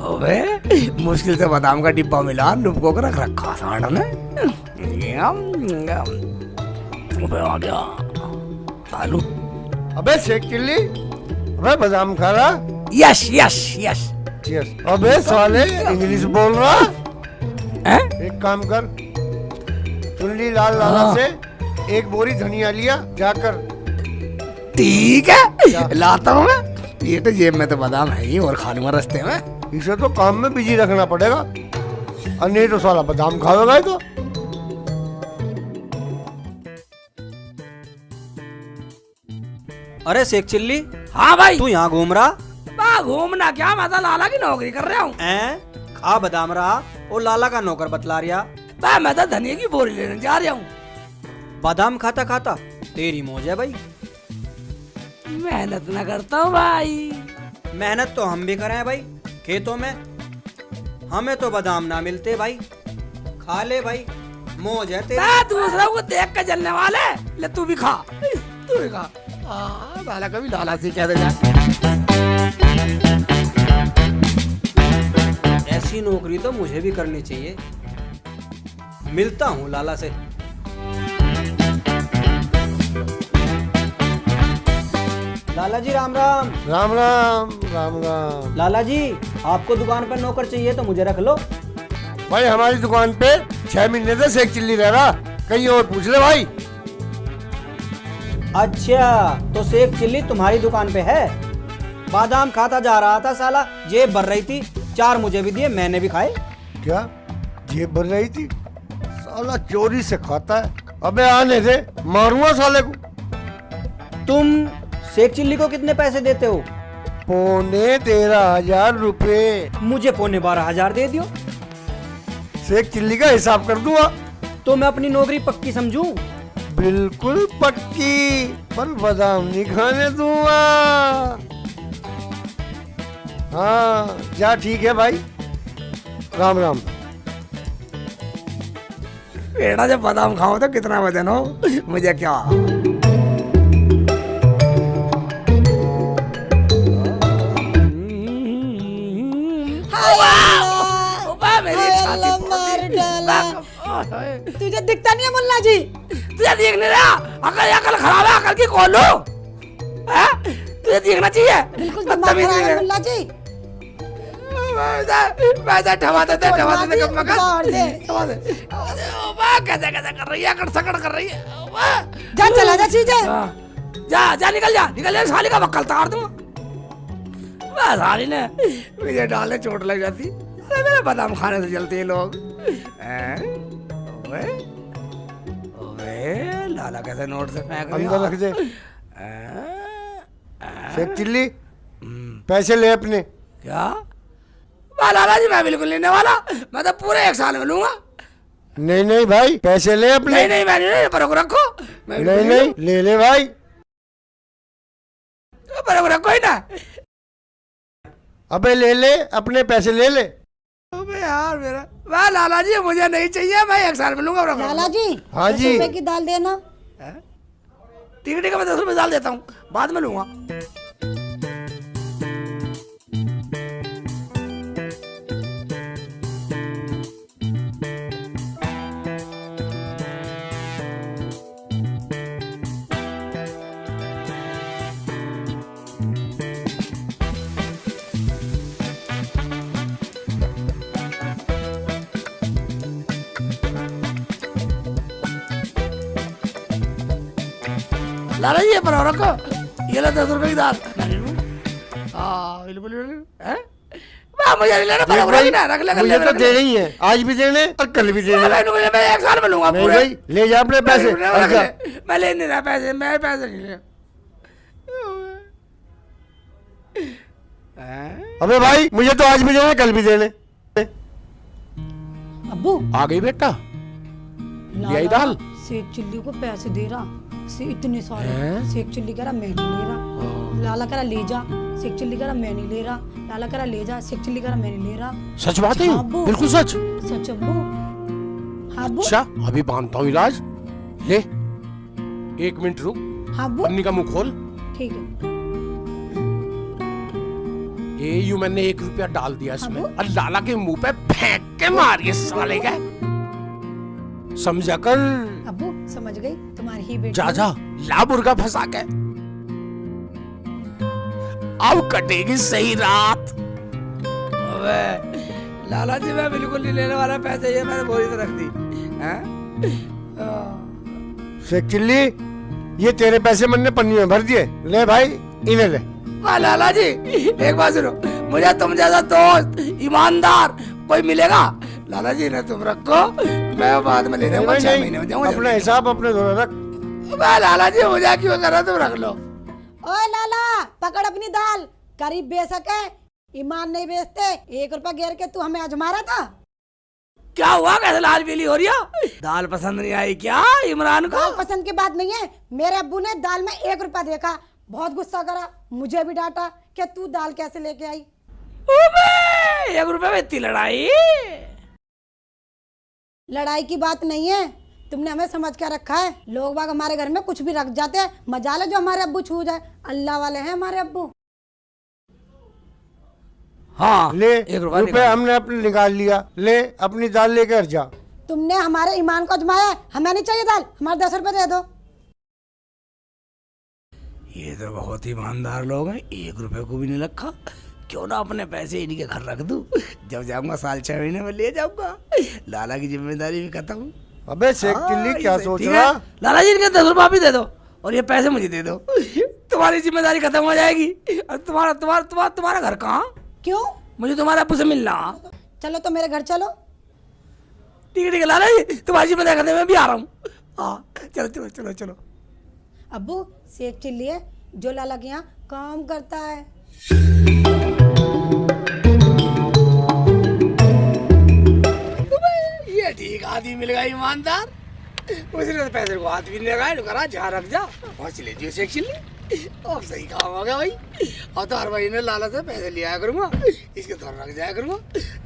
अबे मुश्किल से बादाम का डिब्बा मिला, नुबको को रख रखा साड़ा ने। अबे आ गया आलू। अबे शेख चिल्ली, अबे बादाम खा रहा? Yes yes yes yes. अबे साले इंग्लिश बोल रहा हैं? एक काम कर, चुनली लाल लाला से एक बोरी धनिया लिया जाकर। ठीक है लाता हूँ मैं। ये तो जेब में तो बादाम है ही, और खा लूंगा रास्ते में। इसे तो काम में बिजी रखना पड़ेगा, और नहीं तो साला बादाम खाएगा ही तो। अरे शेख चिल्ली, हाँ भाई। तू यहाँ घूम रहा? घूमना क्या, मैं तो लाला की नौकरी कर रहा हूँ। खा बादाम रहा और लाला का नौकर बतला रिया। मैं तो धनिया की बोरी लेने जा रहा हूँ। बादाम खाता खाता तेरी मौज है भाई। मेहनत न करता हूँ भाई। मेहनत तो हम भी करें भाई खेतों में, हमें तो बादाम ना मिलते भाई। खा ले भाई, मौज है तेरी। दूसरा को देख के जलने वाले, ले तू भी खा, तू भी खा। लाला कभी लाला से कह दे जा। ऐसी नौकरी तो मुझे भी करनी चाहिए। मिलता हूँ लाला से। लाला जी राम राम। राम राम राम राम। लाला जी, आपको दुकान पर नौकर चाहिए तो मुझे रख लो। भाई हमारी दुकान पे 6 महीने से शेख चिल्ली रह रहा, कहीं और पूछ ले भाई। अच्छा, तो शेख चिल्ली तुम्हारी दुकान पे है? बादाम खाता जा रहा था साला, जेब भर रही थी, 4 मुझे भी दिए, मैंने भी खाए। क्या जेब भर रही थी? साला चोरी से खाता है। अबे आने दे, मारूंगा साले को। तुम शेख चिल्ली को कितने पैसे देते हो? 13,500 रुपए। मुझे 12,500 दे दियो। शेख चिल्ली का हिसाब कर दूंगा। तो मैं अपनी नौकरी पक्की समझूं? बिल्कुल पक्की, पर बादाम नहीं खाने दूंगा। हाँ जा ठीक है भाई, राम राम। बेटा जब बादाम खाओ तो कितना वजन हो, मुझे क्या। तुझे दिखता नहीं है मुल्ला जी? तुझे देख नहीं रहा? अकल खराब है, अकल की खोल लो। तुझे देखना चाहिए। बिल्कुल दिमाग खराब है मुल्ला जी। कैसे कैसे कर रही है, अकड़ सकड़ कर रही है। जा चला जा सीधे। जा जा निकल जा साली का वक्कल तार दूंगा। साली ने मुझे डाले चोट लग जाती। मेरे बादाम खाने से जलते हैं लोग। ओए ओए लाला कैसे नोट से फेंक रही अंदर रख दे। शेख चिल्ली पैसे ले अपने। क्या? लाला जी मैं बिल्कुल लेने वाला, मैं तो पूरे 1 साल में लूंगा। नहीं नहीं भाई, पैसे ले अपने। नहीं नहीं मैं नहीं, पर रखो। नहीं नहीं ले ले भाई, पर रखो ही ना। अबे ले ले अपने पैसे ले ले। अबे यार मेरा, वाह लाला जी मुझे नहीं चाहिए, मैं 1 साल में लूंगा। लाला जी हाँ जी। 10 रुपए की दाल देना। ठीक है मैं 10 रुपए डाल देता हूँ, बाद में लूंगा। लाला जी ये पर रखो, ये लो 10 रुपए की दाल। बिल्कुल मुझे नहीं लेना, पर रख ले। मुझे तो देने ही है, आज भी देने और कल भी देने। मैं 1 साल में लूंगा पूरे। भाई ले जा अपने पैसे। मैं ले नहीं रहा पैसे, मैं पैसे नहीं ले। अबे भाई मुझे तो आज भी देने कल भी देने। अब्बू आ गई बेटा, यही दाल। शेख चिल्ली को पैसे दे रहा, इतने सारे। शेख चिल्ली कह रहा मैं नहीं ले रहा। लाला कह रहा ले जा। शेख चिल्ली कह रहा मैं नहीं ले रहा। लाला कह रहा ले जा। शेख चिल्ली कह रहा मैं नहीं ले रहा। सच बात है, बिल्कुल सच। सच अब्बू। हाँ अब्बू। अच्छा अभी बांधता हूँ इलाज। ले 1 मिनट रुक, हाँ अब्बू पन्नी का मुंह खोल। ठीक है। ये यूं मैंने 1 रुपया डाल दिया इसमें अबू। और लाला के मुंह पे फेंक के मारिए साले का। समझा कर। अब्बू समझ गई, तुम्हारी ही बेटी। जा जा ला मुर्गा फंसा के। अब कटेगी सही रात। अबे लाला जी मैं बिल्कुल नहीं लेने वाला पैसे, ये मैंने बोरी तो रख दी हैं? शेख चिल्ली, ये तेरे पैसे मैंने पन्नी में भर दिए, ले भाई इन्हें ले। वाह लाला जी एक बात सुनो, मुझे तुम जैसा दोस्त ईमानदार कोई मिलेगा? लाला जी ने तुम रखो, मैं बाद में ले जाऊंगा, 6 महीने में जाऊंगा। अपना हिसाब अपने धोने रख। वाह लाला जी मुझे क्यों करा, तुम रख लो। ओए लाला पकड़ अपनी दाल, गरीब बेशक है, ईमान नहीं बेचते। 1 रुपया गिर के तू हमें आजमा रहा था। क्या हुआ, कैसे लाल पीली हो रही है? दाल पसंद नहीं आई क्या इमरान को? दाल पसंद की बात नहीं है, मेरे अब्बू ने दाल में 1 रुपया देखा, बहुत गुस्सा करा, मुझे भी डांटा कि तू दाल कैसे लेके आई। 1 रुपए में इतनी लड़ाई? लड़ाई की बात नहीं है, तुमने हमें समझ क्या रखा है। लोग बाग हमारे घर में कुछ भी रख जाते हैं, मजाल है जो हमारे अब्बू छू जाए। अल्लाह वाले हैं हमारे अब्बू। हाँ ले 1 रुपया रुपए हमने अपने निकाल लिया, ले अपनी दाल लेकर जा। तुमने हमारे ईमान को अजमाया है, हमें नहीं चाहिए दाल, हमारे 10 रुपए दे दो। ये तो बहुत ही ईमानदार लोग हैं, 1 रुपए को भी नहीं रखा। क्यों ना अपने पैसे इन्हीं के घर रख दूं, जब जाऊंगा साल 6 महीने में ले जाऊंगा, लाला की जिम्मेदारी भी खत्म। अबे शेख हाँ, चिल्ली क्या ये सोच ठीक रहा? है। लाला जी इनके 10 रुपया भी दे दो और ये पैसे मुझे दे दो, तुम्हारी जिम्मेदारी खत्म हो जाएगी। और तुम्हारा घर कहाँ? क्यों? मुझे तुम्हारे अब्बू से मिलना। चलो तो मेरे घर चलो। ठीक है लाला जी, तुम्हारी जिम्मेदारी खत्म, मैं भी आ रहा हूँ। हाँ चलो चलो चलो चलो। अब्बू शेख चिल्ली है जो लाला के यहाँ काम करता है। ये ठीक आदमी मिल गया ईमानदार, उसने तो पैसे को हाथ भी नहीं लगाया, करा जहाँ रख जा वहाँ चले जियो शेख चिल्ली। अब सही काम हो गया भाई, और तो हर महीने लाला से पैसे ले आया करूँगा, इसके थोड़ा रख जाया करूँगा,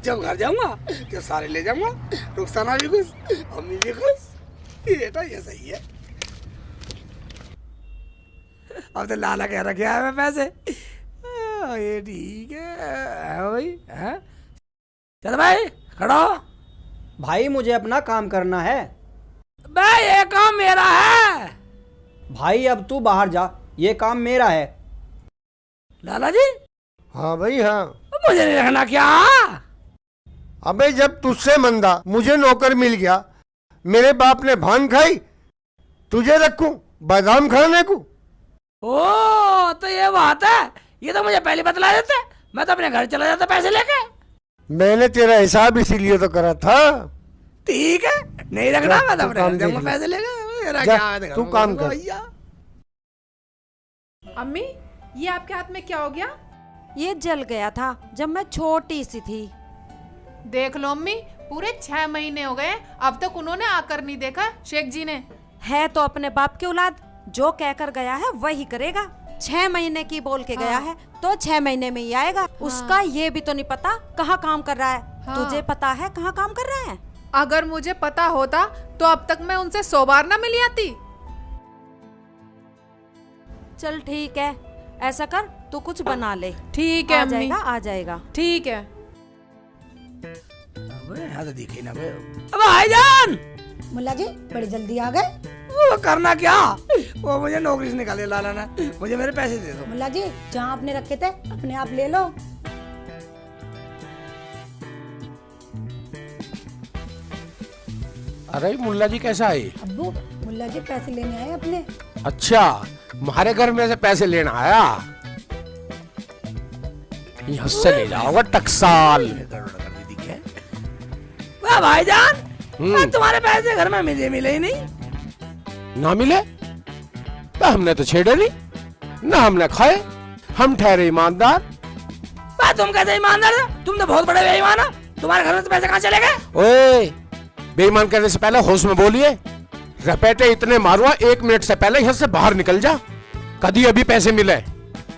जब घर जाऊँगा जब सारे ले जाऊँगा, रुखसाना भी खुश, अम्मी भी खुश। बेटा ये सही है। अब तो लाला कह रखे है मैं पैसे, ये ठीक है भाई। है चल भाई खड़ा हो। भाई मुझे अपना काम करना है। बे ये काम मेरा है। भाई अब तू बाहर जा, ये काम मेरा है। लाला जी हाँ भाई हाँ। मुझे नहीं रखना क्या? अबे जब तुझसे मंदा मुझे नौकर मिल गया, मेरे बाप ने भान खाई, तुझे रखूं बादाम खाने को? ओ तो ये बात है, ये तो मुझे पहले बतला देते, मैं तो अपने घर चला जाता पैसे लेके। मैंने तेरा हिसाब इसीलिए तो करा था। ठीक है नहीं रखना, जा, मैं तो तू अपने काम घर जाऊंगा देख ले। पैसे लेके। मेरा जा, क्या है, तू काम कर। भैया अम्मी ये आपके हाथ में क्या हो गया? ये जल गया था जब मैं छोटी सी थी। देख लो अम्मी, पूरे 6 महीने हो गए, अब तक उन्होंने आकर नहीं देखा शेख जी ने। है तो अपने बाप की औलाद, जो कहकर गया है वही करेगा। 6 महीने की बोल के गया है तो 6 महीने में ही आएगा। उसका ये भी तो नहीं पता कहाँ काम कर रहा है। तुझे पता है कहाँ काम कर रहा है? अगर मुझे पता होता तो अब तक मैं उनसे 100 बार ना मिली आती। चल ठीक है, ऐसा कर तू कुछ बना ले। ठीक है आ अम्मी, जाएगा आ जाएगा। ठीक है। अबे यहाँ तो दिखे ना। अब भाईजान मुल्ला जी बड़ी जल्दी आ गए। वो करना क्या, वो मुझे नौकरी से निकाले लाला ने, मुझे मेरे पैसे दे दो। मुल्ला जी जहाँ आपने रखे थे अपने आप ले लो। अरे मुल्ला जी कैसा है? अब्बू मुल्ला जी पैसे लेने आए अपने। अच्छा हमारे घर में से पैसे लेना आया, यहाँ से ले जाओगा टकसाल। वाह भाईजान, तुम्हारे पैसे घर में मिले ही नहीं। ना मिले तो हमने तो छेड़े नहीं, ना हमने खाए, हम ठहरे ईमानदार। वाह तुम कैसे ईमानदार हो? तुम तो बहुत बड़े बेईमान हो, तुम्हारे घर में तो पैसे कहाँ चले गए? ओए बेईमान करने से पहले होश में बोलिए, रपेटे इतने मारूंगा 1 मिनट से पहले यहाँ से बाहर निकल जा, कभी अभी पैसे मिले।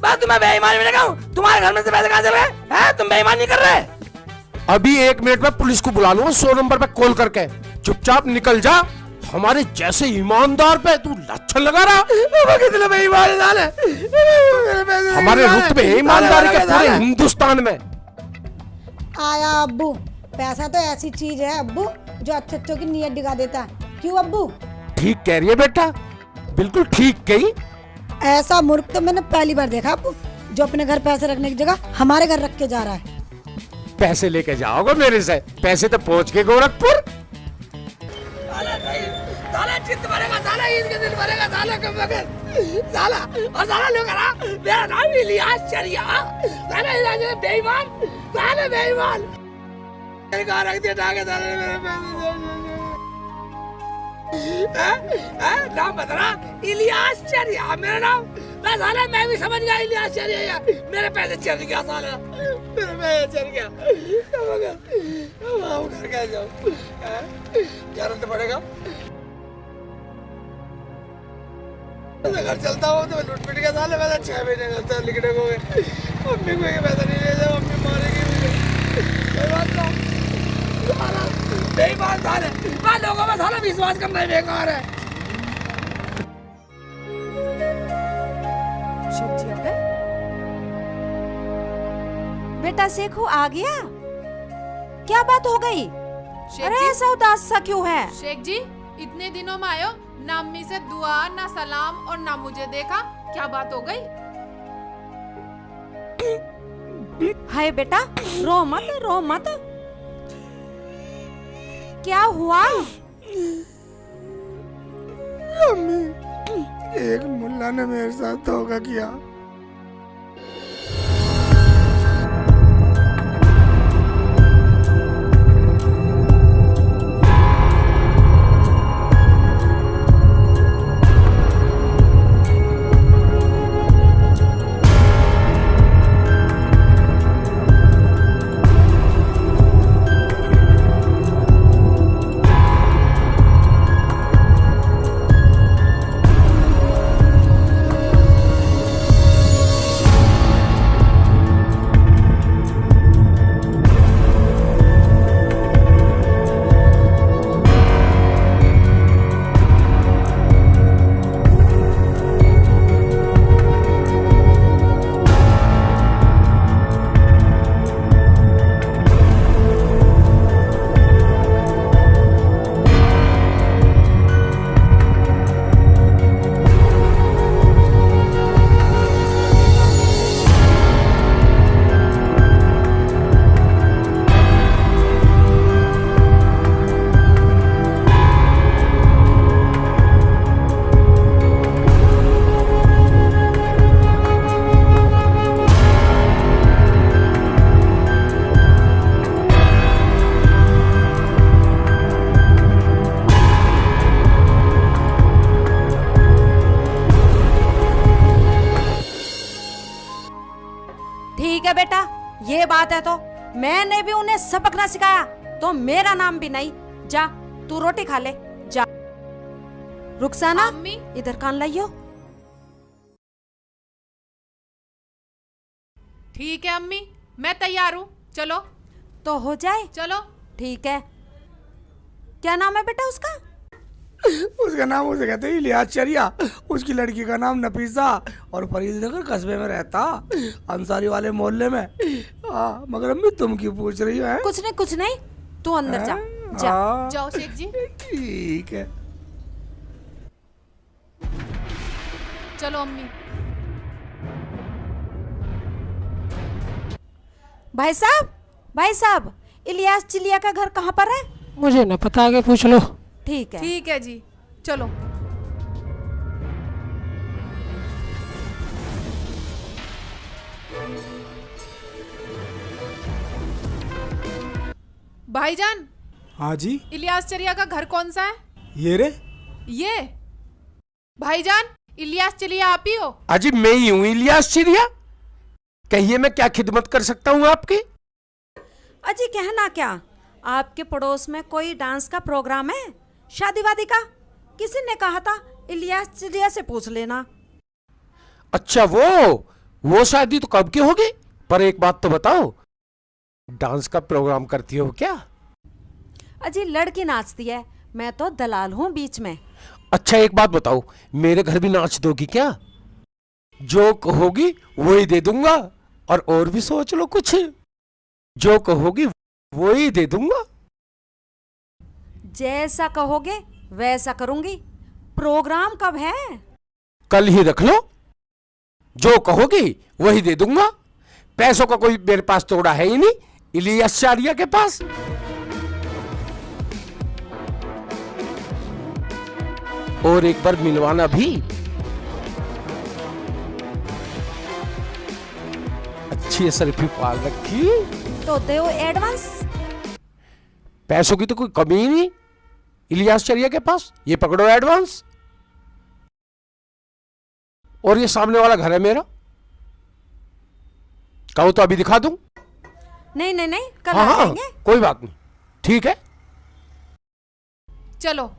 वाह तुम्हें बेईमान भी लगा, तुम्हारे घर में से पैसे कहाँ चले गए? हैं तुम बेईमान नहीं कर रहे? अभी 1 मिनट में पुलिस को बुला लूंगा 100 नंबर पे कॉल करके, चुपचाप निकल जा। हमारे जैसे ईमानदार पे तू लच्छन लगा रहा। वो कितने बेईमान साले, मेरे पैसे हमारे रुतबे ईमानदारी के पूरे साले। हिंदुस्तान में। आया अब्बू, पैसा तो ऐसी चीज है अब्बू जो अच्छे अच्छों की नीयत दिखा देता है। क्यों अब्बू? ठीक कह रही है बेटा, बिल्कुल ठीक कही। ऐसा मूर्ख तो मैंने पहली बार देखा अब्बू, जो अपने घर पैसे रखने की जगह हमारे घर रख के जा रहा है। पैसे लेके जाओगे मेरे से, पैसे तो पहुंच के गोरखपुर। साला चित्त भरेगा, साला ईद के दिन भरेगा, साला कब मगर साला, और साला लोग करा मेरा नाम इलियास चरिया, साला इलाज में बेईमान, साला बेईमान मेरे कहाँ रख दिया ढाके साले ने मेरे पैसे। नाम बता, इलियास चरिया मेरा नाम। मैं साला मैं भी समझ गया इलियास चरिया, मेरे पैसे चल गया साला, मेरे पैसे चल गया। अब घर कैसे जाऊँ, जाना तो पड़ेगा। घर चलता हो तो लूट पिट के साले, मैं 6 महीने का लिखने को गए, मम्मी को ये पैसा नहीं ले जाओ, मम्मी मारेगी मुझे। कोई बात ना, साला बेईमान साले, मैं लोगों में साला विश्वास करना ही बेकार है। बेटा शेखू आ गया? क्या बात हो गई? अरे ऐसा उदास सा क्यों है? शेख जी इतने दिनों में आयो ना, अम्मी से दुआ ना सलाम और ना मुझे देखा, क्या बात हो गई? हाय बेटा, रो मत। क्या हुआ? अम्मी, एक मुल्ला ने मेरे साथ धोखा किया। ठीक है बेटा, ये बात है तो मैंने भी उन्हें सबक ना सिखाया तो मेरा नाम भी नहीं। जा तू रोटी खा ले, जा। रुखसाना अम्मी। इधर कान लाइयो। ठीक है अम्मी, मैं तैयार हूँ, चलो। तो हो जाए। चलो ठीक है। क्या नाम है बेटा उसका? उसका नाम उसे कहते हैं इलियास चरिया, उसकी लड़की का नाम नफीसा, और फरीदनगर कस्बे में रहता, अंसारी वाले मोहल्ले में। मगर अम्मी तुम क्यों पूछ रही हो? कुछ नहीं, तू अंदर जा। जा जाओ शेख जी। ठीक है, चलो अम्मी। भाई साहब, इलियास चिलिया का घर कहाँ पर है? मुझे न पता, आगे पूछ लो। ठीक है। ठीक है जी, चलो। भाईजान। हाँ जी। इलियास चरिया का घर कौन सा है? ये रे। ये भाईजान, इलियास चरिया आप ही हो? अजी मैं ही हूँ इलियास चरिया, कहिए मैं क्या खिदमत कर सकता हूँ आपकी? अजी कहना क्या, आपके पड़ोस में कोई डांस का प्रोग्राम है, शादी वादी का? किसी ने कहा था इलियास चिड़िया से पूछ लेना। अच्छा वो शादी तो कब की होगी? पर एक बात तो बताओ, डांस का प्रोग्राम करती हो क्या? अजी लड़की नाचती है, मैं तो दलाल हूँ बीच में। अच्छा एक बात बताओ, मेरे घर भी नाच दोगी क्या? जो कहोगी वही दे दूंगा, और भी सोच लो कुछ। जो कहोगी वही दे दूंगा। जैसा कहोगे वैसा करूंगी। प्रोग्राम कब है? कल ही रख लो। जो कहोगी वही दे दूंगा। पैसों का कोई मेरे पास तोड़ा है ही नहीं, इलियास चारिया के पास। और एक बार मिलवाना भी। अच्छी शरीफी पाल रखी। तो दो एडवांस। पैसों की तो कोई कमी ही नहीं इलियास चरिया के पास। ये पकड़ो एडवांस। और ये सामने वाला घर है मेरा, कहो तो अभी दिखा दूं। नहीं नहीं नहीं, कल हाँ आ हाँ जाएंगे। कोई बात नहीं, ठीक है। चलो